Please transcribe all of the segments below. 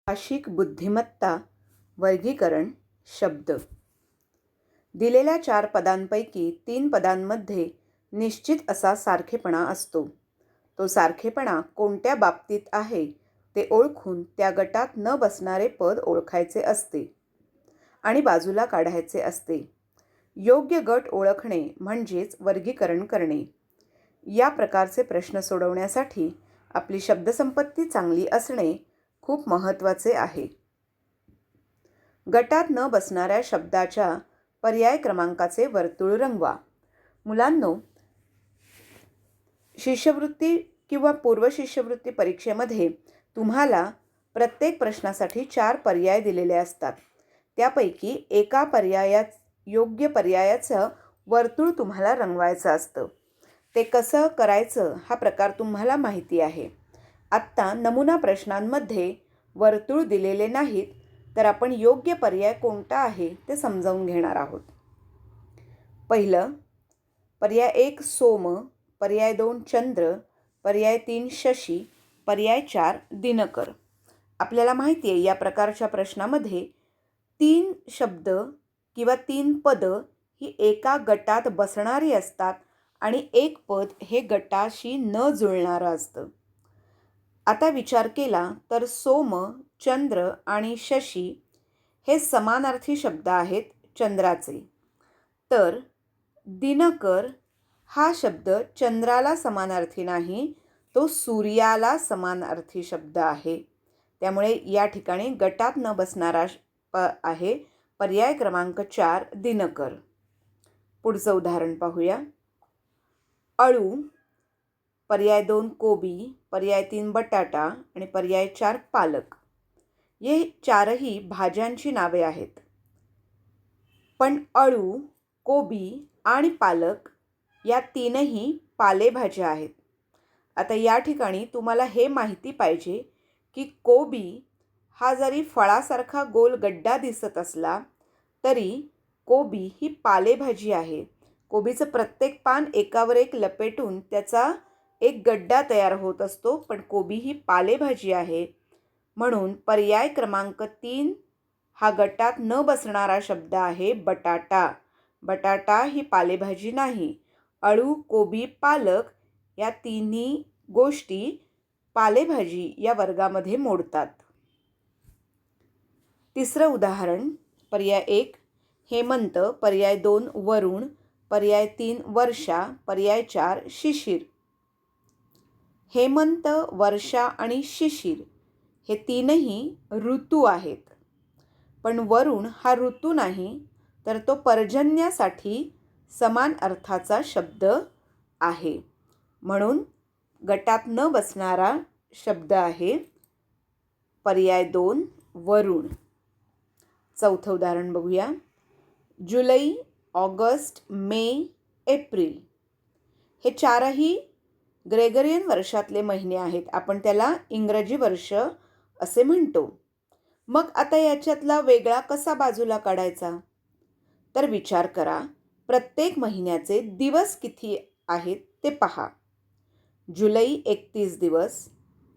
भाषिक बुद्धिमत्ता वर्गीकरण शब्द. दिलेल्या 4 पदांपैकी 3 पदांमध्ये निश्चित असा सारखेपणा असतो. तो सारखेपणा कोणत्या बाबतीत आहे ते ओळखून त्या गटात न बसणारे पद ओळखायचे असते आणि बाजूला काढायचे असते. योग्य गट ओळखणे म्हणजेच वर्गीकरण करणे. या प्रकारचे प्रश्न सोडवण्यासाठी आपली शब्दसंपत्ती चांगली असणे खूप महत्त्वाचे आहे. गटात न बसणाऱ्या शब्दाच्या पर्याय क्रमांकाचे वर्तुळ रंगवा. मुलांनो, शिष्यवृत्ती किंवा पूर्व शिष्यवृत्ती परीक्षेमध्ये तुम्हाला प्रत्येक प्रश्नासाठी 4 पर्याय दिलेले असतात. त्यापैकी एका योग्य पर्यायाचं वर्तुळ तुम्हाला रंगवायचं असतं. ते कसं करायचं हा प्रकार तुम्हाला माहिती आहे. आत्ता नमुना प्रश्नांमध्ये वर्तुळ दिलेले नाहीत, तर आपण योग्य पर्याय कोणता आहे ते समजावून घेणार आहोत. पहिलं, पर्याय 1 सोम, पर्याय 2 चंद्र, पर्याय 3 शशी, पर्याय 4 दिनकर. आपल्याला माहिती आहे या प्रकारच्या प्रश्नामध्ये 3 शब्द किंवा 3 पदं ही एका गटात बसणारी असतात आणि एक पद हे गटाशी न जुळणारं असतं. आता विचार केला तर सोम, चंद्र आणि शशी हे समानार्थी शब्द आहेत चंद्राचे. तर दिनकर हा शब्द चंद्राला समानार्थी नाही, तो सूर्याला समानार्थी शब्द आहे. त्यामुळे या ठिकाणी गटात न बसणारा आहे पर्याय क्रमांक 4 दिनकर. पुढचं उदाहरण पाहूया. अळू, पर्याय 2 कोबी, पर्याय 3 बटाटा आणि पर्याय 4 पालक. हे 4ही भाज्यांची नावे आहेत. पण अळू, कोबी आणि पालक या 3ही पालेभाज्या आहेत. आता या ठिकाणी तुम्हाला हे माहिती पाहिजे की कोबी हा जरी फळासारखा गोल गड्डा दिसत असला तरी कोबी ही पालेभाजी आहे. कोबीचं प्रत्येक पान एकावर एक लपेटून त्याचा एक गड्डा तयार होत असतो, पण कोबी ही पालेभाजी आहे. म्हणून पर्याय क्रमांक 3 हा गटात न बसणारा शब्द आहे बटाटा. बटाटा ही पालेभाजी नाही. अळू, कोबी, पालक या 3ही गोष्टी पालेभाजी या वर्गामध्ये मोडतात. तिसरं उदाहरण. पर्याय 1 हेमंत, पर्याय 2 वरुण, पर्याय 3 वर्षा, पर्याय 4 शिशिर. हेमंत, वर्षा आणि शिशिर हे 3ही ऋतू आहेत. पण वरुण हा ऋतू नाही, तर तो पर्जन्यासाठी समान अर्थाचा शब्द आहे. म्हणून गटात न बसणारा शब्द आहे पर्याय 2 वरुण. चौथं उदाहरण बघूया. जुलै, ऑगस्ट, मे, एप्रिल हे 4ही ग्रेगरियन वर्षातले महिने आहेत. आपण त्याला इंग्रजी वर्ष असे म्हणतो. मग आता याच्यातला वेगळा कसा बाजूला काढायचा? तर विचार करा. प्रत्येक महिन्याचे दिवस किती आहेत ते पहा. जुलै 31 दिवस,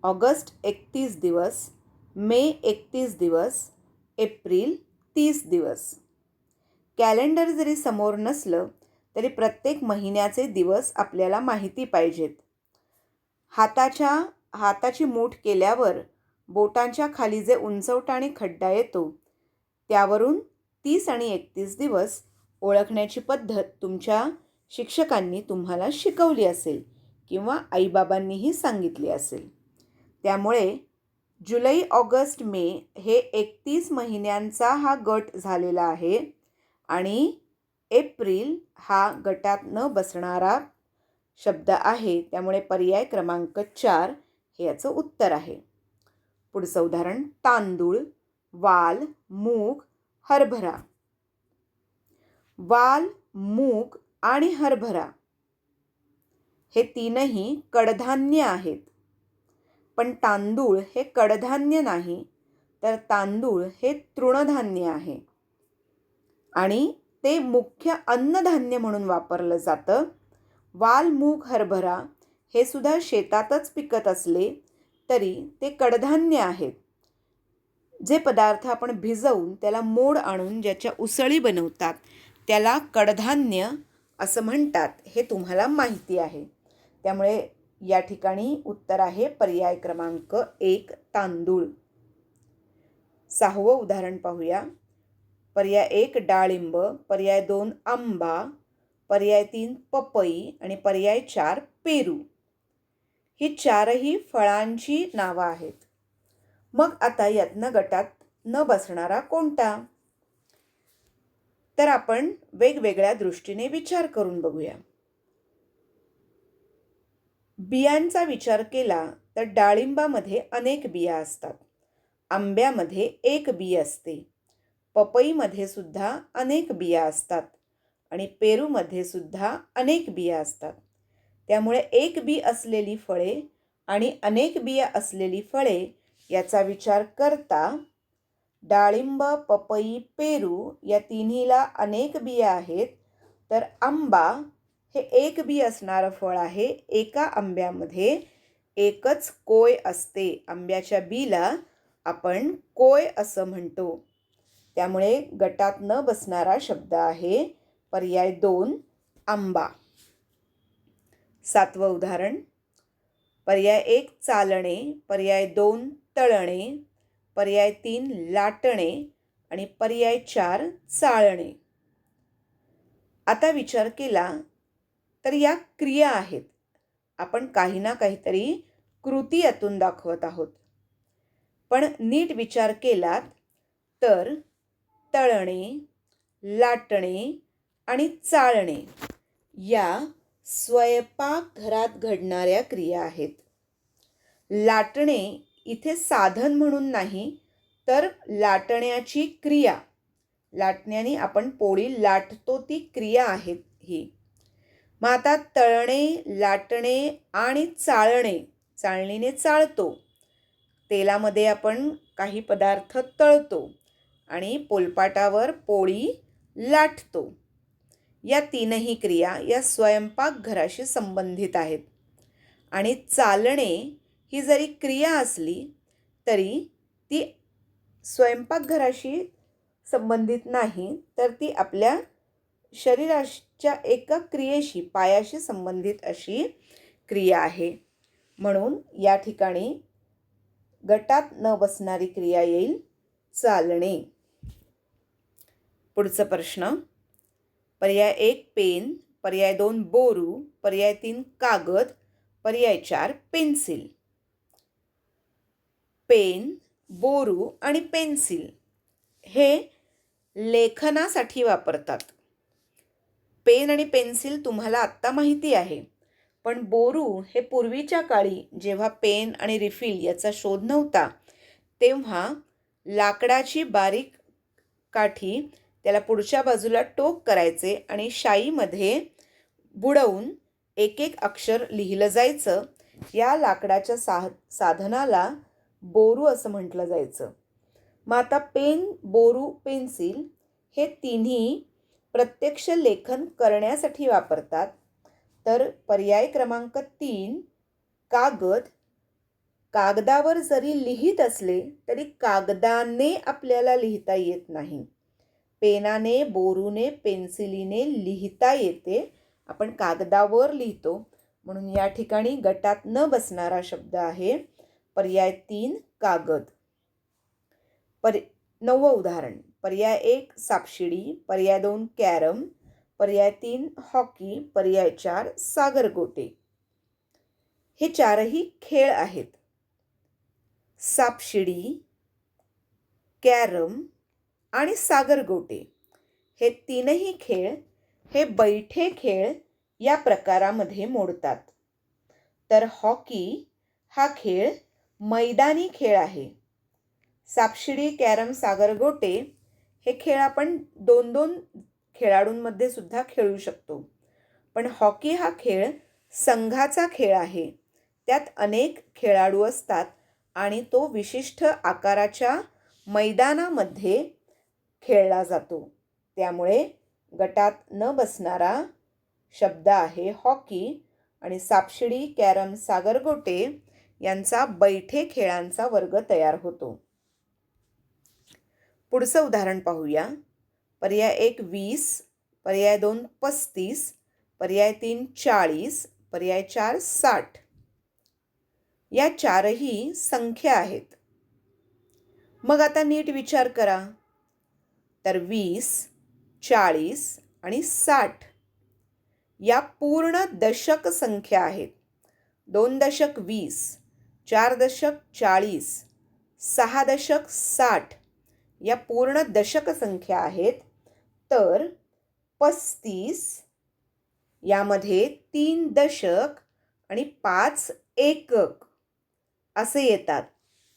ऑगस्ट 31 दिवस, मे 31 दिवस, एप्रिल 30 दिवस. कॅलेंडर जरी समोर नसलं तरी प्रत्येक महिन्याचे दिवस आपल्याला माहिती पाहिजेत. हाताची मूठ केल्यावर बोटांच्या खाली जे उंचवटा आणि खड्डा येतो त्यावरून 30 आणि 31 दिवस ओळखण्याची पद्धत तुमच्या शिक्षकांनी तुम्हाला शिकवली असेल किंवा आईबाबांनीही सांगितली असेल. त्यामुळे जुलै, ऑगस्ट, मे हे 31 महिन्यांचा हा गट झालेला आहे आणि एप्रिल हा गटात न बसणारा शब्द आहे. त्यामुळे पर्याय क्रमांक 4 हे याचं उत्तर आहे. पुढचं उदाहरण. तांदूळ, वाल, मूग, हरभरा. वाल, मूग आणि हरभरा हे 3ही कडधान्य आहेत. पण तांदूळ हे कडधान्य नाही, तर तांदूळ हे तृणधान्य आहे आणि ते मुख्य अन्नधान्य म्हणून वापरलं जातं. वाल, मूग, हरभरा हे सुद्धा शेतातच पिकत असले तरी ते कडधान्य आहेत. जे पदार्थ आपण भिजवून त्याला मोड आणून ज्याच्या उसळी बनवतात त्याला कडधान्य असं म्हणतात, हे तुम्हाला माहिती आहे. त्यामुळे या ठिकाणी उत्तर आहे पर्याय क्रमांक 1 तांदूळ. 6वं उदाहरण पाहूया. पर्याय 1 डाळिंब, पर्याय 2 आंबा, पर्याय 3 पपई आणि पर्याय 4 पेरू. ही चारही फळांची नावं आहेत. मग आता यातनं गटात न बसणारा कोणता? तर आपण वेगवेगळ्या दृष्टीने विचार करून बघूया. बियांचा विचार केला तर डाळिंबामध्ये अनेक बिया असतात, आंब्यामध्ये एक बी असते, पपईमध्ये सुद्धा अनेक बिया असतात आणि पेरूमध्ये सुद्धा अनेक बिया असतात. त्यामुळे एक बी असलेली फळे आणि अनेक बिया असलेली फळे याचा विचार करता डाळिंब, पपई, पेरू या तिन्हीला अनेक बिया आहेत, तर आंबा हे एक बी असणारं फळ आहे. एका आंब्यामध्ये एकच कोय असते. आंब्याच्या बीला आपण कोय असं म्हणतो. त्यामुळे गटात न बसणारा शब्द आहे पर्याय 2 आंबा. 7वं उदाहरण. पर्याय 1 चालणे, पर्याय 2 तळणे, पर्याय 3 लाटणे आणि पर्याय 4 चाळणे. आता विचार केला तर या क्रिया आहेत. आपण काही ना काहीतरी कृती यातून दाखवत आहोत. पण नीट विचार केलात तर तळणे, लाटणे आणि चाळणे या स्वयंपाकघरात घडणाऱ्या क्रिया आहेत. लाटणे इथे साधन म्हणून नाही, तर लाटण्याची क्रिया, लाटण्याने आपण पोळी लाटतो ती क्रिया आहे ही. मग आता तळणे, लाटणे आणि चाळणे, चाळणीने चाळतो, तेलामध्ये आपण काही पदार्थ तळतो आणि पोलपाटावर पोळी लाटतो. या तीनही क्रिया या स्वयंपाकघराशी संबंधित आहेत. आणि चालणे ही जरी क्रिया असली तरी ती स्वयंपाकघराशी संबंधित नाही, तर ती आपल्या शरीराच्या एका क्रियेशी, पायाशी संबंधित अशी क्रिया आहे. म्हणून या ठिकाणी गटात न बसणारी क्रिया येईल चालणे. पुढचा प्रश्न. पर्याय 1 पेन, पर्याय 2 बोरू, पर्याय 3 कागद, पर्याय 4 पेन्सिल. पेन, बोरू आणि पेन्सिल हे लेखनासाठी वापरतात. पेन आणि पेन्सिल तुम्हाला आत्ता माहिती आहे, पण बोरू हे पूर्वीच्या काळी जेव्हा पेन आणि रिफिल याचा शोध नव्हता तेव्हा लाकडाची बारीक काठी, त्याला पुढच्या बाजूला टोक करायचे आणि शाईमध्ये बुडवून एक एक अक्षर लिहिलं जायचं. या लाकडाच्या साधनाला बोरू असं म्हटलं जायचं. मग आता पेन, बोरू, पेन्सिल हे तिन्ही प्रत्यक्ष लेखन करण्यासाठी वापरतात. तर पर्याय क्रमांक 3 कागद, कागदावर जरी लिहित असले तरी कागदाने आपल्याला लिहिता येत नाही. पेनाने, बोरूने, पेन्सिलीने लिहिता येते, आपण कागदावर लिहितो. म्हणून या ठिकाणी गटात न बसणारा शब्द आहे पर्याय 3 कागद. 9वं उदाहरण. पर्याय 1 सापशिडी, पर्याय 2 कॅरम, पर्याय 3 हॉकी, पर्याय 4 सागरगोटे. हे चारही खेळ आहेत. सापशिडी, कॅरम आणि सागरगोटे हे तीनही खेळ हे बैठे खेळ या प्रकारामध्ये मोडतात. तर हॉकी हा खेळ मैदानी खेळ आहे. सापशिडी, कॅरम, सागरगोटे हे खेळ आपण 2-2 खेळाडूंमध्ये सुद्धा खेळू शकतो. पण हॉकी हा खेळ संघाचा खेळ आहे. त्यात अनेक खेळाडू असतात आणि तो विशिष्ट आकाराच्या मैदानामध्ये खेळला जातो. त्यामुळे गटात न बसणारा शब्द आहे हॉकी आणि सापशिडी, कॅरम, सागरगोटे यांचा बैठे खेळांचा वर्ग तयार होतो. पुढचं उदाहरण पाहूया. पर्याय 1 20, पर्याय 2 35, पर्याय 3 40, पर्याय 4 60. या चारही संख्या आहेत. मग आता नीट विचार करा. तर 20, 40 आणि 60 या पूर्ण दशक संख्या आहेत. 2 दशक 20, 4 दशक 40, 6 दशक 60 या पूर्ण दशक संख्या आहेत. तर 35 यामध्ये 3 दशक आणि 5 एकक असे येतात.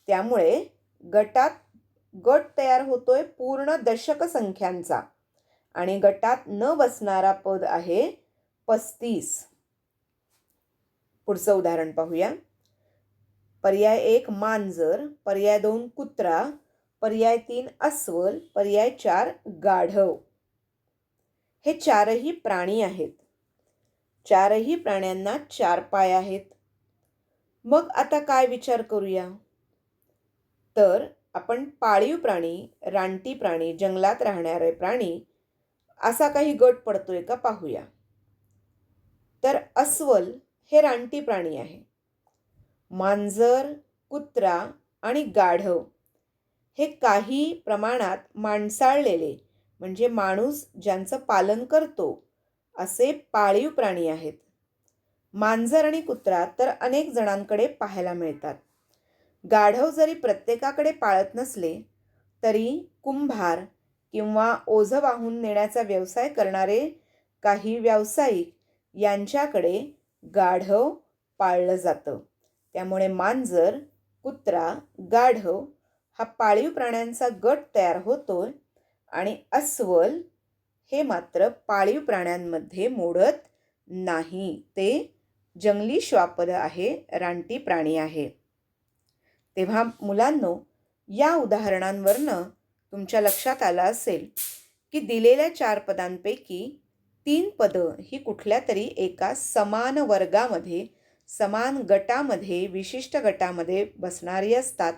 त्यामुळे गट तयार होतोय पूर्ण दशक संख्यांचा आणि गटात न बसणारा पद आहे 35. पुढचं उदाहरण पाहूया. पर्याय 1 मांजर, पर्याय 2 कुत्रा, पर्याय 3 अस्वल, पर्याय 4 गाढव. हे चारही प्राणी आहेत. चारही प्राण्यांना 4 पाय आहेत. मग आता काय विचार करूया. तर आपण पाळीव प्राणी, रानटी प्राणी, जंगलात राहणारे प्राणी असा काही गट पडतोय का पाहूया. तर अस्वल हे रानटी प्राणी आहे. मांजर, कुत्रा आणि गाढव हे काही प्रमाणात माणसाळलेले म्हणजे माणूस ज्यांचं पालन करतो असे पाळीव प्राणी आहेत. मांजर आणि कुत्रा तर अनेक जणांकडे पाहायला मिळतात. गाढव जरी प्रत्येकाकडे पाळत नसले तरी कुंभार किंवा ओझं वाहून नेण्याचा व्यवसाय करणारे काही व्यावसायिक यांच्याकडे गाढव पाळलं जातं. त्यामुळे मांजर, कुत्रा, गाढव हा पाळीव प्राण्यांचा गट तयार होतोय आणि अस्वल हे मात्र पाळीव प्राण्यांमध्ये मोडत नाही. ते जंगली श्वापद आहे, रानटी प्राणी आहे. तेव्हा मुलांनो, या उदाहरणांवरनं तुमच्या लक्षात आलं असेल की दिलेल्या 4 पदांपैकी 3 पदं ही कुठल्या तरी एका समान वर्गामध्ये, समान गटामध्ये, विशिष्ट गटामध्ये बसणारी असतात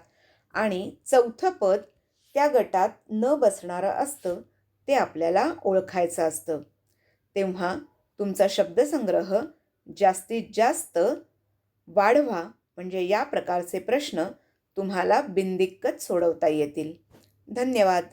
आणि 4थं पद त्या गटात न बसणारं असतं. ते आपल्याला ओळखायचं असतं. तेव्हा तुमचा शब्दसंग्रह जास्तीत जास्त वाढवा, म्हणजे या प्रकारचे प्रश्न तुम्हाला बिनदिक्कत सोडवता येतील. धन्यवाद.